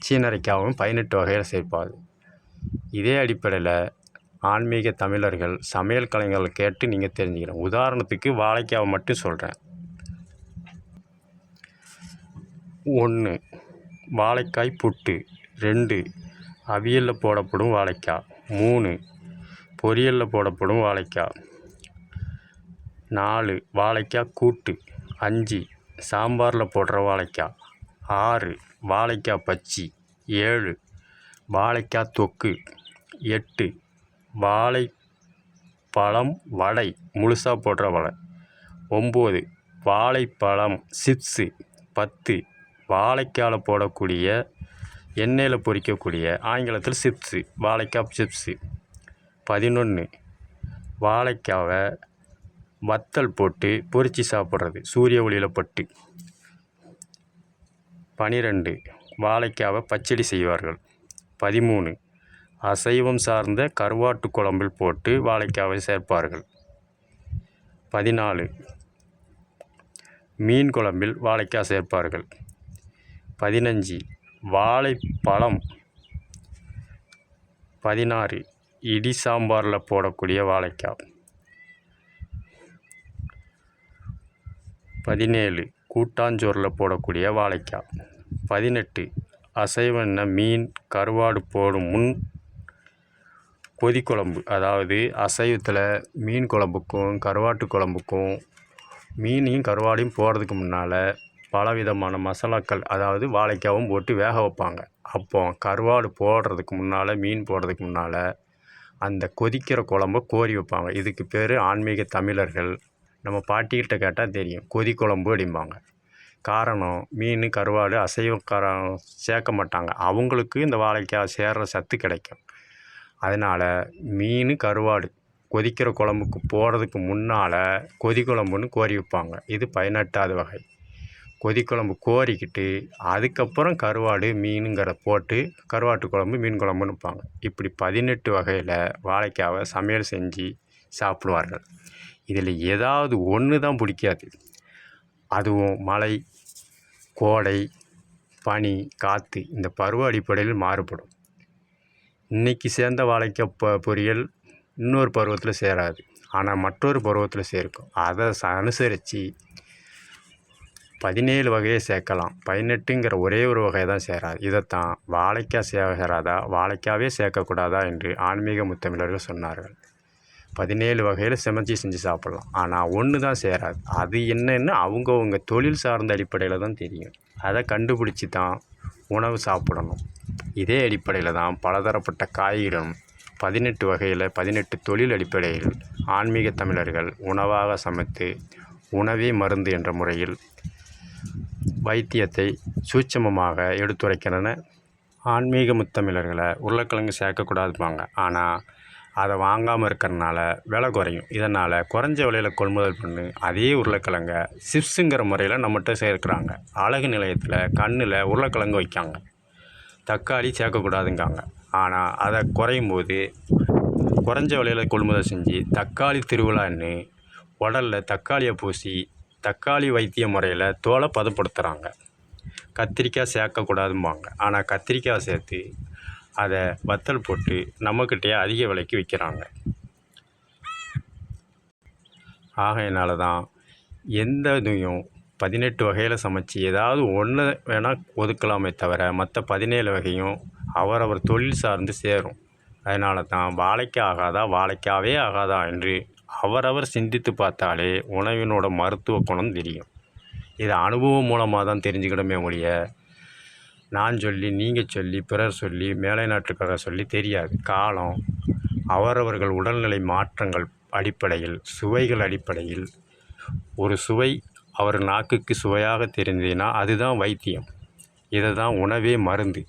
சீனரைக்காவும் 18 வகையில் சேர்ப்பாது. இதே அடிப்படையில் ஆன்மீக தமிழர்கள் சமையல் கலைஞர்களை கேட்டு நீங்கள் தெரிஞ்சுக்கணும். உதாரணத்துக்கு வாழைக்காவை மட்டும் சொல்கிறேன். 1. வாழைக்காய் புட்டு. 2. அவியலில் போடப்படும் வாழைக்காய். 3. பொரியலில் போடப்படும் வாழைக்காய். 4. வாழைக்காய் கூட்டு. 5. சாம்பாரில் போடுற வாழைக்காய். 6. வாழைக்காய் பச்சி. 7. வாழைக்காய் தொக்கு. 8. வாழைப்பழம் வடை, முழுசாக போடுற வடை. 9. வாழைப்பழம் சிப்ஸு. 10. வாழைக்காயில் போடக்கூடிய எண்ணெயில் பொரிக்கக்கூடிய ஆங்கிலத்தில் சிப்ஸு, வாழைக்காய் சிப்ஸு. 11. வாழைக்காவை வத்தல் போட்டு பொரித்து சாப்பிட்றது, சூரிய ஒளியில் பட்டு. 12. வாழைக்காவை பச்சடி செய்வார்கள். 13. அசைவம் சார்ந்த கருவாட்டு குழம்பில் போட்டு வாழைக்காவை சேர்ப்பார்கள். 14. மீன் குழம்பில் வாழைக்காய் சேர்ப்பார்கள். 15. வாழைப்பழம். 16. இடி சாம்பாரில் போடக்கூடிய வாழைக்காய். 17. கூட்டாஞ்சோறில் போடக்கூடிய வாழைக்காய். 18. அசைவ மீன் கருவாடு போடும் முன் கொதிக்குழம்பு. அதாவது அசைவத்தில் மீன் குழம்புக்கும் கருவாட்டு குழம்புக்கும் மீனையும் கருவாடையும் போடுறதுக்கு முன்னால் பலவிதமான மசாலாக்கள், அதாவது வாழைக்காவும் போட்டு வேக வைப்பாங்க. அப்போ கருவாடு போடுறதுக்கு முன்னால், மீன் போடுறதுக்கு முன்னால் அந்த கொதிக்கிற குழம்ப கோரி வைப்பாங்க. இதுக்கு பேர் ஆன்மீக தமிழர்கள் நம்ம பாட்டிக்கிட்ட கேட்டால் தெரியும், கொதிக்குழம்பு அப்படிம்பாங்க. காரணம், மீன் கருவாடு அசைவக்காரம் சேர்க்க மாட்டாங்க. அவங்களுக்கு இந்த வாழைக்காய் சேர்கிற சத்து கிடைக்கும். அதனால் மீன் கருவாடு கொதிக்கிற குழம்புக்கு போடுறதுக்கு முன்னால் கொதிக்குழம்புன்னு கோரி வைப்பாங்க. இது 18வது வகை. கொதிக்குழம்பு கோரிக்கிட்டு அதுக்கப்புறம் கருவாடு மீனுங்கிற போட்டு கருவாட்டு குழம்பு மீன் குழம்புன்னு வைப்பாங்க. இப்படி 18 வகையில் வாழைக்காவை சமையல் செஞ்சு சாப்பிடுவார்கள். இதில் ஏதாவது ஒன்று தான் பிடிக்காது. அதுவும் மழை, கோடை, பனி, காற்று இந்த பருவ அடிப்படையில் மாறுபடும். இன்றைக்கி சேர்ந்த வாழைக்காய் பொரியல் இன்னொரு பருவத்தில் சேராது. ஆனால் மற்றொரு பருவத்தில் சேர்க்கும். அதை அனுசரித்து 17 வகையை சேர்க்கலாம். 18ங்கிற ஒரே ஒரு வகை தான் சேராது. இதைத்தான் வாழைக்காய் சேராதா, வாழைக்காவே சேர்க்கக்கூடாதா என்று ஆன்மீக முத்தமிழர்கள் சொன்னார்கள். 17 வகையில் சமைச்சி செஞ்சு சாப்பிட்லாம். ஆனால் ஒன்று தான் சேராது. அது என்னன்னு அவங்கவுங்க தொழில் சார்ந்த அடிப்படையில் தான் தெரியும். அதை கண்டுபிடிச்சி தான் உணவு சாப்பிடணும். இதே அடிப்படையில் தான் பலதரப்பட்ட காய்களும் 18 வகையில் 18 தொழில் அடிப்படையில் ஆன்மீக தமிழர்கள் உணவாக சமைத்து உணவே மருந்து என்ற முறையில் வைத்தியத்தை சூட்சமமாக எடுத்துரைக்கின்றன. ஆன்மீக முத்தமிழர்களை உருளைக்கிழங்கு சேர்க்கக்கூடாதுப்பாங்க. ஆனால் அதை வாங்காமல் இருக்கிறனால விலை குறையும். இதனால் குறைஞ்ச விலையில் கொள்முதல் பண்ணி அதே உருளைக்கிழங்கை சிப்ஸுங்கிற முறையில் நம்மகிட்ட சேர்க்குறாங்க. அழகு நிலையத்தில் கண்ணில் உருளைக்கிழங்கு வைக்காங்க. தக்காளி சேர்க்கக்கூடாதுங்காங்க. ஆனால் அதை குறையும் போது குறைஞ்ச விலையில் கொள்முதல் செஞ்சு தக்காளி திருவிழான்னு உடலில் தக்காளியை பூசி தக்காளி வைத்திய முறையில் தோலை பதப்படுத்துகிறாங்க. கத்திரிக்காய் சேர்க்கக்கூடாதும்பாங்க. ஆனால் கத்திரிக்காய் சேர்த்து அதை வத்தல் போட்டு நம்மக்கிட்டே அதிக விலைக்கு விற்கிறாங்க. ஆகையினால தான் எந்த இதையும் 18 வகையில் சமைச்சு ஏதாவது ஒன்று வேணால் ஒதுக்கலாமே தவிர மற்ற 17 வகையும் அவரவர் தொழில் சார்ந்து சேரும். அதனால தான் வாழைக்காய் ஆகாதா, வாழைக்காவே ஆகாதா என்று அவரவர் சிந்தித்து பார்த்தாலே உணவினோட மருத்துவ குணம் தெரியும். இதை அனுபவம் மூலமாக தான் தெரிஞ்சுக்கிடமே ஒழிய நான் சொல்லி, நீங்கள் சொல்லி, பிறர் சொல்லி, மேலை நாட்டுக்காரர் சொல்லி தெரியாது. காலம் அவரவர்கள் உடல்நிலை மாற்றங்கள் அடிப்படையில், சுவைகள் அடிப்படையில் ஒரு சுவை அவர் நாக்குக்கு சுவையாக தெரிந்ததுன்னா அதுதான் வைத்தியம். இதை தான் உணவே மருந்து.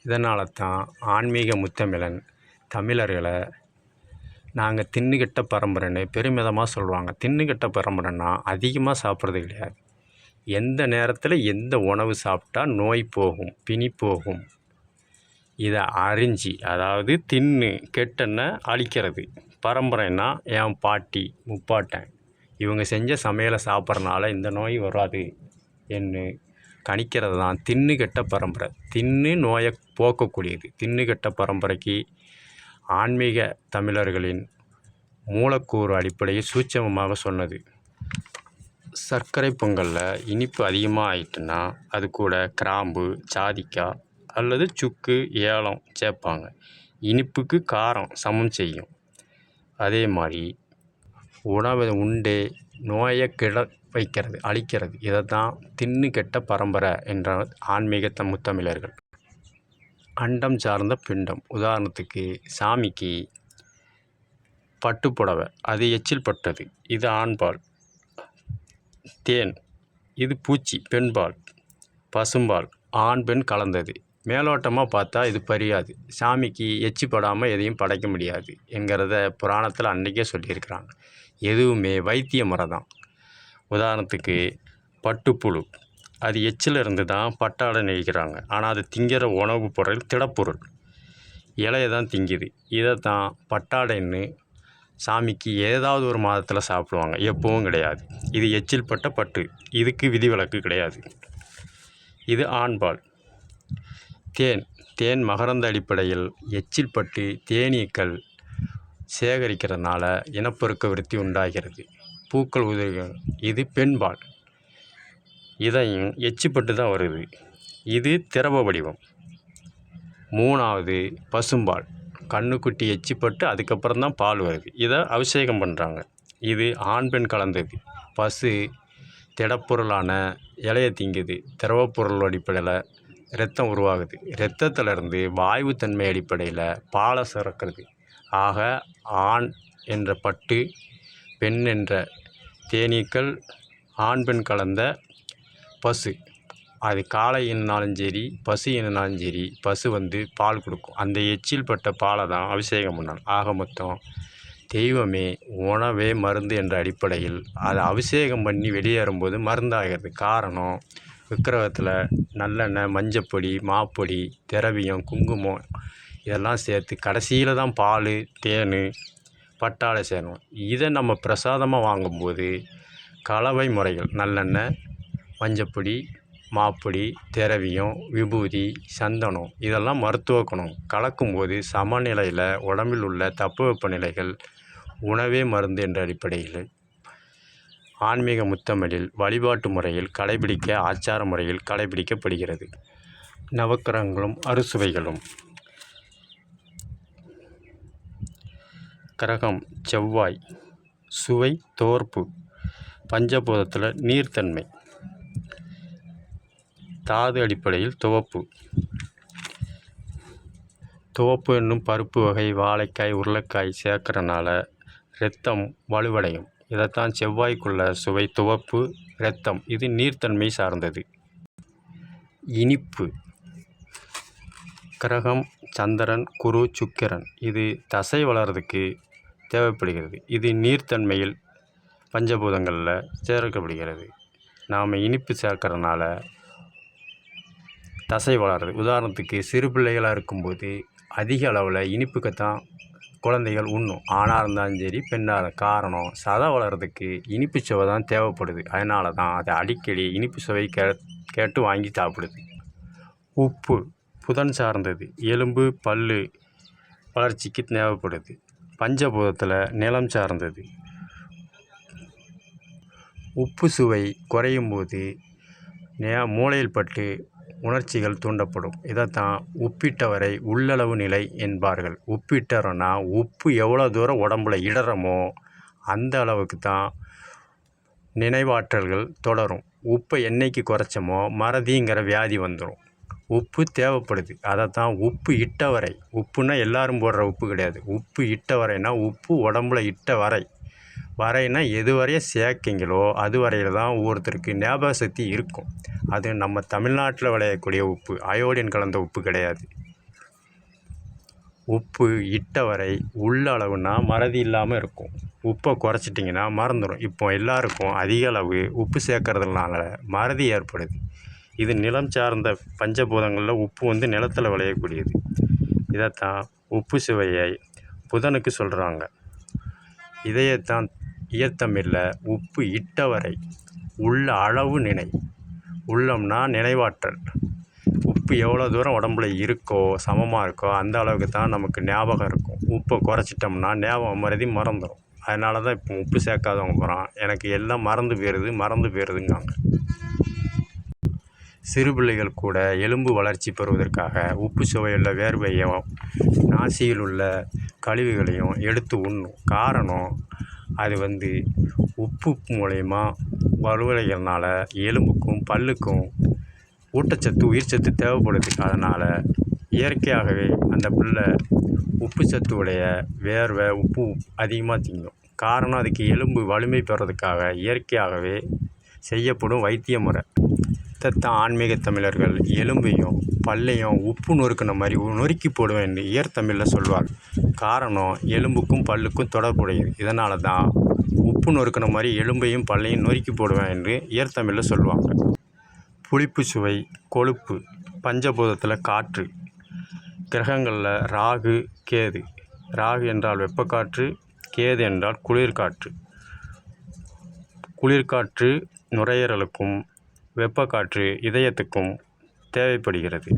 இதனால தான் ஆன்மீக முத்தமிழன் தமிழர்களை நாங்கள் தின்னுகெட்ட பரம்பரைன்னு பெருமிதமாக சொல்லுவாங்க. தின்னுகெட்ட பரம்பரைன்னா அதிகமாக சாப்பிட்றது கிடையாது. எந்த நேரத்தில் எந்த உணவு சாப்பிட்டா நோய் போகும், பிணி போகும், இதை அறிஞ்சு, அதாவது தின்னு கெட்டென்ன அழிக்கிறது. பரம்பரைன்னா என் பாட்டி முப்பாட்டன் இவங்க செஞ்ச சமையலை சாப்பிட்றனால இந்த நோய் வராது என்று கணிக்கிறது தான் தின்னுகெட்ட பரம்பரை. தின்னு நோயை போக்கக்கூடியது. தின்னுகெட்ட பரம்பரைக்கு ஆன்மீக தமிழர்களின் மூலக்கூறு அடிப்படையில் சூட்சமமாக சொன்னது. சர்க்கரை பொங்கலில் இனிப்பு அதிகமாக ஆயிட்டுன்னா அது கூட கிராம்பு, ஜாதிக்காய் அல்லது சுக்கு, ஏலம் சேர்ப்பாங்க. இனிப்புக்கு காரம் சமம் செய்யும். அதே மாதிரி உணவை உண்டே நோயை வைக்கிறது, அழிக்கிறது. இதை தான் தின்னு கெட்ட பரம்பரை என்ற ஆன்மீக முத்தமிழர்கள். அண்டம் சார்ந்த பிண்டம். உதாரணத்துக்கு சாமிக்கு பட்டுப்புடவை, அது எச்சில் பட்டது, இது ஆண்பால். தேன், இது பூச்சி, பெண்பால். பசும்பால், ஆண் பெண் கலந்தது. மேலோட்டமாக பார்த்தா இது பரியாது. சாமிக்கு எச்சி படாமல் எதையும் படைக்க முடியாது என்கிறத புராணத்தில் அன்றைக்கே சொல்லியிருக்கிறாங்க. எதுவுமே வைத்திய முறை தான். உதாரணத்துக்கு பட்டுப்புழு, அது எச்சில் இருந்து தான் பட்டாடை நெய்கிறாங்க. ஆனால் அது திங்கிற உணவுப் பொருள் திடப்பொருள், இலையை தான் திங்குது. இதை தான் பட்டாடைன்னு சாமிக்கு ஏதாவது ஒரு மாதத்தில் சாப்பிடுவாங்க, எப்பவும் கிடையாது. இது எச்சில் பட்ட பட்டு, இதுக்கு விதிவிலக்கு கிடையாது. இது ஆண்பால். தேன் மகரந்த அடிப்படையில் எச்சில் பட்டு தேனீக்கள் சேகரிக்கிறதுனால இனப்பெருக்க விருத்தி உண்டாகிறது, பூக்கள் உதிர்கிறது. இது பெண்பால். இதையும் எச்சிப்பட்டு தான் வருது. இது திரவ வடிவம். 3வது பசும்பால். கண்ணுக்குட்டி எச்சிப்பட்டு அதுக்கப்புறம் தான் பால் வருது. இதை அபிஷேகம் பண்ணுறாங்க. இது ஆண் பெண் கலந்தது. பசு திடப்பொருளான இலையை திங்குது. திரவப்பொருள் அடிப்படையில் இரத்தம் உருவாகுது. இரத்தத்திலிருந்து வாயுத்தன்மை அடிப்படையில் பாலை சுரக்கிறது. ஆக ஆண் என்ற பட்டு, பெண் என்ற தேனீக்கள், ஆண் பெண் கலந்த பசு. அது காளை இனாலும் சரி, பசு இனாலும் சரி, பசு பால் கொடுக்கும். அந்த எச்சில் பட்ட பாலை தான் அபிஷேகம் பண்ணணும். ஆக மொத்தம் தெய்வமே உணவே மருந்து என்ற அடிப்படையில் அதை அபிஷேகம் பண்ணி வெளியேறும்போது மருந்தாகிறது. காரணம், விக்கிரகத்தில் நல்லெண்ணெய், மஞ்சப்பொடி, மாப்பொடி, திரவியம், குங்குமம் இதெல்லாம் சேர்த்து கடைசியில் தான் பால், தேன், பட்டாடை சேரணும். இதை நம்ம பிரசாதமாக வாங்கும்போது கலவை முறைகள் நல்லெண்ணெய், மஞ்சப்பொடி, மாப்பொடி, திரவியம், விபூதி, சந்தனம் இதெல்லாம் மருத்துவ குணம் கலக்கும்போது சமநிலையில் உடம்பில் உள்ள தட்பவெப்ப நிலைகள் உணவே மருந்து என்ற அடிப்படையில் ஆன்மீக முத்தமிழில் வழிபாட்டு முறையில் கடைபிடிக்க ஆச்சார முறையில் கடைபிடிக்கப்படுகிறது. நவக்கிரகங்களும் அறுசுவைகளும். கிரகம் செவ்வாய். சுவை தோற்பு. பஞ்சபூதத்தில் நீர்த்தன்மை. தாது அடிப்படையில் துவப்பு. துவப்பு என்னும் பருப்பு வகை வாழைக்காய் உருளைக்காய் சேர்க்கறனால இரத்தம் வலுவடையும். இதைத்தான் செவ்வாய்க்குள்ள சுவை துவப்பு இரத்தம். இது நீர்த்தன்மை சார்ந்தது. இனிப்பு. கிரகம் சந்திரன் குரு சுக்கிரன். இது தசை வளர்றதுக்கு தேவைப்படுகிறது. இது நீர்த்தன்மையில் பஞ்சபூதங்களில் சேர்க்கப்படுகிறது. நாம் இனிப்பு சேர்க்கறனால தசை வளருது. உதாரணத்துக்கு சிறு பிள்ளைகளாக இருக்கும்போது அதிக அளவில் இனிப்புக்குத்தான் குழந்தைகள் உண்ணும். ஆணாக இருந்தாலும் சரி பெண்ணாக. காரணம் சதை வளர்கிறதுக்கு இனிப்பு சுவை தான் தேவைப்படுது. அதனால தான் அதை அடிக்கடி இனிப்பு சுவை கேட்டு வாங்கி சாப்பிடுது. உப்பு புதன் சார்ந்தது. எலும்பு பல் வளர்ச்சிக்கு தேவைப்படுது. பஞ்சபூதத்தில் நிலம் சார்ந்தது. உப்பு சுவை குறையும் போது மூளையில் பட்டு உணர்ச்சிகள் தூண்டப்படும். இதைத்தான் உப்பிட்டவரை உள்ளளவு நிலை என்பார்கள். உப்பிட்டறோன்னா உப்பு எவ்வளோ தூரம் உடம்புல இடறமோ அந்த அளவுக்கு தான் நினைவாற்றல்கள் தொடரும். உப்பை என்னைக்கு குறைச்சமோ மறதிங்கிற வியாதி வந்துடும். உப்பு தேவைப்படுது. அதைத்தான் உப்பு இட்டவரை. உப்புன்னா எல்லாரும் போடுற உப்பு கிடையாது. உப்பு இட்டவரைனா உப்பு உடம்புல இட்ட வரைனா எது வரைய சேர்க்கிங்களோ அது வரையில் தான் ஒவ்வொருத்தருக்கு ஞாபக சக்தி இருக்கும். அது நம்ம தமிழ்நாட்டில் விளையக்கூடிய உப்பு. அயோடின் கலந்த உப்பு கிடையாது. உப்பு இட்டவரை உள்ள அளவுனா மறதி இல்லாமல் இருக்கும். உப்பை குறைச்சிட்டிங்கன்னா மறந்துடும். இப்போ எல்லாருக்கும் அதிக அளவு உப்பு சேர்க்கறதுனால மறதி ஏற்படுது. இது நிலம் சார்ந்த பஞ்சபூதங்களில் உப்பு நிலத்தில் விளையக்கூடியது. இதைத்தான் உப்பு சுவையை புதனுக்கு சொல்கிறாங்க. இதையத்தான் இயற்தமிழில் உப்பு இட்டவரை உள்ள அளவு நினை. உள்ளம்னா நினைவாற்றல். உப்பு எவ்வளோ தூரம் உடம்புல இருக்கோ சமமாக இருக்கோ அந்த அளவுக்கு தான் நமக்கு ஞாபகம் இருக்கும். உப்பை குறைச்சிட்டோம்னா ஞாபகம் மறந்துடும். அதனால தான் இப்போ உப்பு சேர்க்காதவங்க போகிறான் எனக்கு எல்லாம் மறந்து போயிடுதுங்காங்க. சிறு பிள்ளைகள் கூட எலும்பு வளர்ச்சி பெறுவதற்காக உப்பு சுவையுள்ள வேர்வையும் நாசியில் உள்ள கழிவுகளையும் எடுத்து உண்ணும். காரணம் அது உப்பு மூலயமா வலுவடைகிறதுனால எலும்புக்கும் பல்லுக்கும் ஊட்டச்சத்து உயிர் சத்து தேவைப்படுது. அதனால் இயற்கையாகவே அந்த பிள்ளை உப்பு சத்து உடைய வேர்வை உப்பு அதிகமாக திங்கும். காரணம் அதுக்கு எலும்பு வலிமை பெறதுக்காக இயற்கையாகவே செய்யப்படும் வைத்திய முறை. இதைத்தான் ஆன்மீக தமிழர்கள் எலும்பையும் பல்லையும் உப்பு நொறுக்கின மாதிரி நொறுக்கி போடுவேன் என்று இயற்தமிழில் சொல்வார். காரணம் எலும்புக்கும் பல்லுக்கும் தொடர்புடையது. இதனால தான் உப்பு நொறுக்கின மாதிரி எலும்பையும் பல்லையும் நொறுக்கி போடுவேன் என்று இயற்தமிழில் சொல்லுவாங்க. புளிப்பு சுவை கொழுப்பு. பஞ்சபூதத்தில் காற்று. கிரகங்களில் ராகு கேது. ராகு என்றால் வெப்பக்காற்று, கேது என்றால் குளிர்காற்று. குளிர்காற்று நுரையீரலுக்கும் வெப்பக்காற்று இதயத்துக்கும் தேவைப்படுகிறது.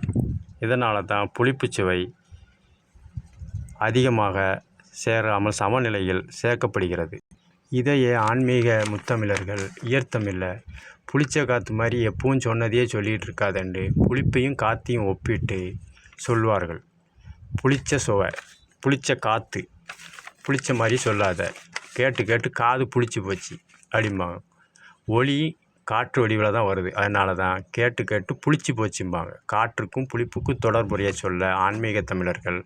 இதனால தான் புளிப்பு சுவை அதிகமாக சேராமல் சமநிலையில் சேர்க்கப்படுகிறது. இதையே ஆன்மீக முத்தமிழர்கள் இயற்தமிழில் புளிச்ச காற்று மாதிரி எப்பவும் சொன்னதையே சொல்லிகிட்டு இருக்காதண்டு புளிப்பையும் காற்றையும் ஒப்பிட்டு சொல்வார்கள். புளிச்ச சுவை புளிச்ச காற்று புளிச்ச மாதிரி சொல்லாத, கேட்டு காது புளிச்சு போச்சு அப்படிம்பாங்க. ஒளி காற்று வடிவில் தான் வருது. அதனால தான் கேட்டு புளிச்சு போச்சும்பாங்க. காற்றுக்கும் புளிப்புக்கும் தொடர்புடைய சொல்ல ஆன்மீக தமிழர்கள்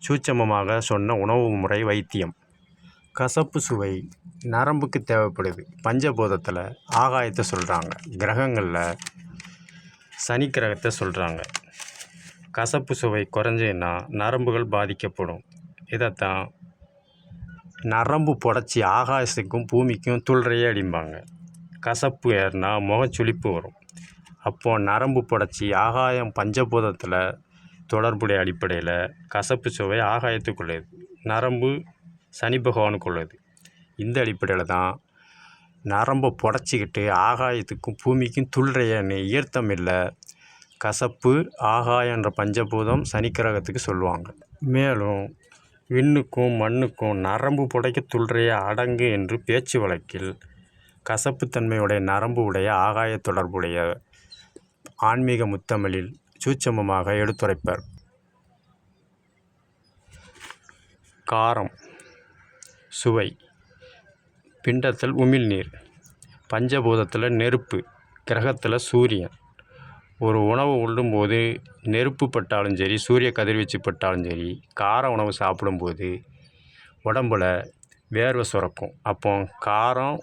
சூட்சமமாக சொன்ன உணவு முறை வைத்தியம். கசப்பு சுவை நரம்புக்கு தேவைப்படுது. பஞ்சபூதத்தில் ஆகாயத்தை சொல்கிறாங்க. கிரகங்களில் சனி கிரகத்தை சொல்கிறாங்க. கசப்பு சுவை குறைஞ்சின்னா நரம்புகள் பாதிக்கப்படும். இதைத்தான் நரம்பு புடைச்சி ஆகாயத்துக்கும் பூமிக்கும் துள்றையே அடிம்பாங்க. கசப்பு ஏறினா முகச்சுளிப்பு வரும். அப்போது நரம்பு புடைச்சி ஆகாயம் பஞ்சபூதத்தில் தொடர்புடைய அடிப்படையில் கசப்பு சுவை ஆகாயத்துக்குள்ளது, நரம்பு சனி பகவானுக்குள்ளது. இந்த அடிப்படையில் தான் நரம்பை புடைச்சிக்கிட்டு ஆகாயத்துக்கும் பூமிக்கும் துள்றையன்னு இயற்தமிழில் கசப்பு ஆகாயன்ற பஞ்சபூதம் சனிக்கிரகத்துக்கு சொல்லுவாங்க. மேலும் விண்ணுக்கும் மண்ணுக்கும் நரம்பு புடைக்க துள்றைய அடங்கு என்று பேச்சு வழக்கில் கசப்புத்தன்மையுடைய நரம்பு உடைய ஆகாய தொடர்புடைய ஆன்மீக முத்தமிழில் சூட்சமமாக எடுத்துரைப்பர். காரம், சுவை, பிண்டத்தில் உமிழ்நீர், பஞ்சபூதத்தில் நெருப்பு, கிரகத்தில் சூரியன். ஒரு உணவு உண்ணும்போது நெருப்பு பட்டாலும் சரி, சூரிய கதிர்வீச்சு பட்டாலும் சரி, கார உணவு சாப்பிடும்போது உடம்புல வேர்வை சுரக்கும். அப்போ காரம்,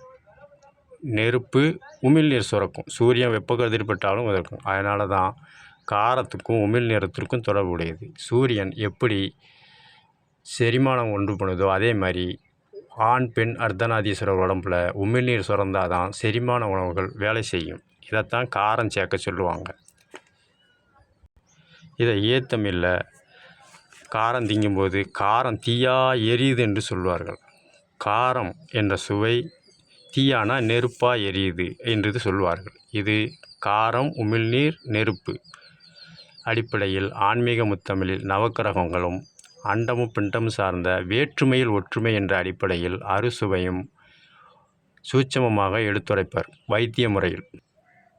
நெருப்பு, உமிழ்நீர் சுரக்கும். சூரியன் வெப்ப கதிர் பட்டாலும் இருக்கும். அதனால தான் காரத்துக்கும் உமிழ்நீரத்திற்கும் தொடர்புடையது. சூரியன் எப்படி செரிமானம் உண்டு பண்ணுதோ அதே மாதிரி ஆண் பெண் அர்த்தநாதீஸ்வரர் உடம்புல உமிழ்நீர் சுரந்தால் தான் செரிமான உணவுகள் வேலை செய்யும். இதைத்தான் காரம் சேர்க்க சொல்லுவாங்க. இதை ஏத்தமில்லை காரம் திங்கும்போது காரம் தீயா எரியுது என்று சொல்வார்கள். காரம் என்ற சுவை தீயானா நெருப்பாக எரியுது என்று சொல்வார்கள். இது காரம், உமிழ்நீர், நெருப்பு அடிப்படையில் ஆன்மீக முத்தமிழில் நவக்கிரகங்களும் அண்டமும் பிண்டமும் சார்ந்த வேற்றுமையில் ஒற்றுமை என்ற அடிப்படையில் அறுசுவையும் சூட்சமமாக எடுத்துரைப்பர் வைத்திய முறையில்.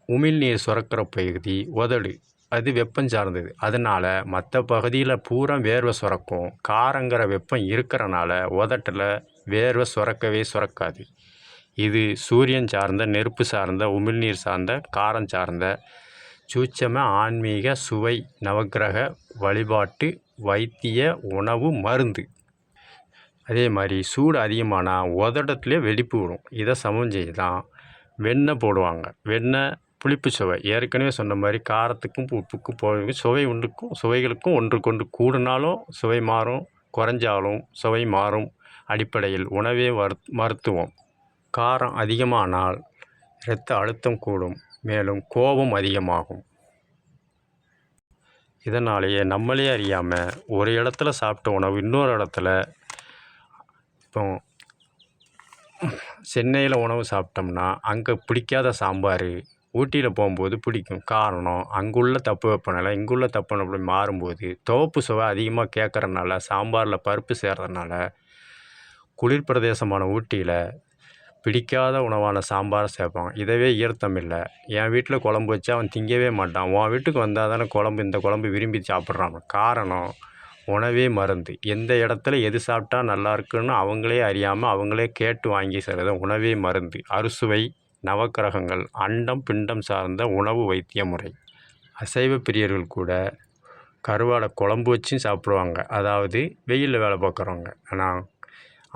உமிழ்நீர் சுரக்கிற பகுதி உதடு, அது வெப்பம் சார்ந்தது. அதனால் மற்ற பகுதியில் பூரா வேர்வை சுரக்கும். காரங்கிற வெப்பம் இருக்கிறனால உதட்டில் வேர்வை சுரக்கவே சுரக்காது. இது சூரியன் சார்ந்த, நெருப்பு சார்ந்த, உமிழ்நீர் சார்ந்த, காரம் சார்ந்த சூட்சம ஆன்மீக சுவை நவக்கிரக வழிபாட்டு வைத்திய உணவு மருந்து. அதே மாதிரி சூடு அதிகமானால் உதடத்துலேயே வெடிப்பு விடும். இதை சமம் செய்ய தான் வெண்ணெய் போடுவாங்க. வெண்ணெய் புளிப்பு சுவை, ஏற்கனவே சொன்ன மாதிரி காரத்துக்கும் உப்புக்கும் போய் சுவை உண்டுக்கும் சுவைகளுக்கும் ஒன்றுக்கொன்று கூடினாலும் சுவை மாறும், குறைஞ்சாலும் சுவை மாறும் அடிப்படையில் உணவே மருத்துவம். காரம் அதிகமானால் இரத்த அழுத்தம் கூடும், மேலும் கோபம் அதிகமாகும். இதனாலேயே நம்மளே அறியாமல் ஒரு இடத்துல சாப்பிட்ட உணவு இன்னொரு இடத்துல, இப்போ சென்னையில் உணவு சாப்பிட்டோம்னா அங்கே பிடிக்காத சாம்பார் ஊட்டியில் போகும்போது பிடிக்கும். காரணம் அங்குள்ள தப்பு வெப்பநிலை இங்குள்ள தப்பு வெப்பநிலை மாறும்போது துவப்பு சுவை அதிகமாக கேட்குறதுனால, சாம்பாரில் பருப்பு சேர்றதுனால குளிர் பிரதேசமான ஊட்டியில் பிடிக்காத உணவான சாம்பாரை சேர்ப்பாங்க. இதவே ஈரத்தமில்லை. என் வீட்டில் குழம்பு வச்சா அவன் திங்கவே மாட்டான். உன் வீட்டுக்கு வந்தால் தானே குழம்பு, இந்த குழம்பு விரும்பி சாப்பிட்றாங்க. காரணம் உணவே மருந்து. எந்த இடத்துல எது சாப்பிட்டா நல்லா இருக்குன்னு அவங்களே அறியாமல் அவங்களே கேட்டு வாங்கி செய்கிறது உணவே மருந்து. அறுசுவை நவக்கிரகங்கள் அண்டம் பிண்டம் சார்ந்த உணவு வைத்திய முறை. அசைவ பிரியர்கள் கூட கருவாடை குழம்பு வச்சும் சாப்பிடுவாங்க. அதாவது வெயிலில் வேலை பார்க்குறவங்க. ஆனால்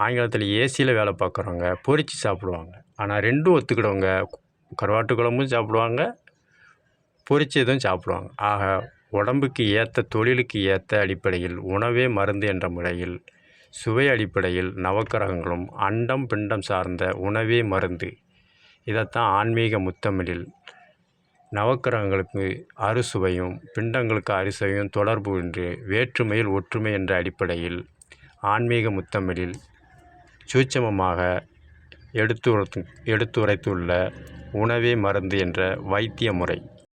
ஆங்கிலத்தில் ஏசியில் வேலை பார்க்குறவங்க பொரித்து சாப்பிடுவாங்க. ஆனால் ரெண்டும் ஒத்துக்கிடுவங்க கருவாட்டு குழம்பும் சாப்பிடுவாங்க, பொரிச்சதும் சாப்பிடுவாங்க. ஆக உடம்புக்கு ஏற்ற, தொழிலுக்கு ஏற்ற அடிப்படையில் உணவே மருந்து என்ற முறையில் சுவை அடிப்படையில் நவக்கிரகங்களும் அண்டம் பிண்டம் சார்ந்த உணவே மருந்து. இதைத்தான் ஆன்மீக முத்தமிழில் நவக்கிரகங்களுக்கு அறுசுவையும் பிண்டங்களுக்கு அறுசுவையும் தொடர்பு என்று வேற்றுமையில் ஒற்றுமை என்ற அடிப்படையில் ஆன்மீக முத்தமிழில் சூட்சமமாக எடுத்துரைத்துள்ள உணவே மருந்து என்ற வைத்திய முறை.